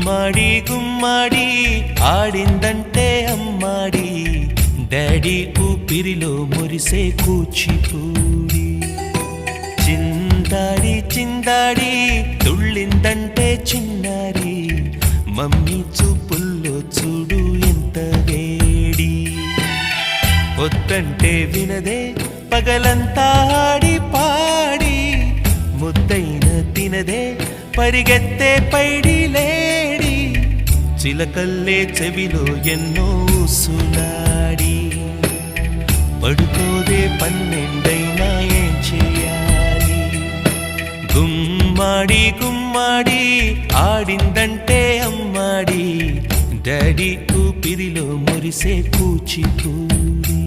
గుమ్మాడి గుమ్మాడి ఆడిందంటే అమ్మాడి డాడీ ఊపిరిలో మురిసే కూచిపూడి చిందాడి చిందాడి తుళ్ళిందంటే చిన్నారి మమ్మీ చూపుల్లో చూడు ఎంత వేడి వద్దంటే వినదే పగలంతా ఆడి పాడి ముద్దైన తినదే పరిగెత్తే పైడి లేడి చిలకల్లే చెవిలో ఎన్నో సులాడి పడుకోదే పన్నెండైనా ఏం చేయాలి గుమ్మాడి గుమ్మాడి ఆడిందంటే అమ్మాడి డాడీ ఊపిరిలో మురిసే కూచిపూడి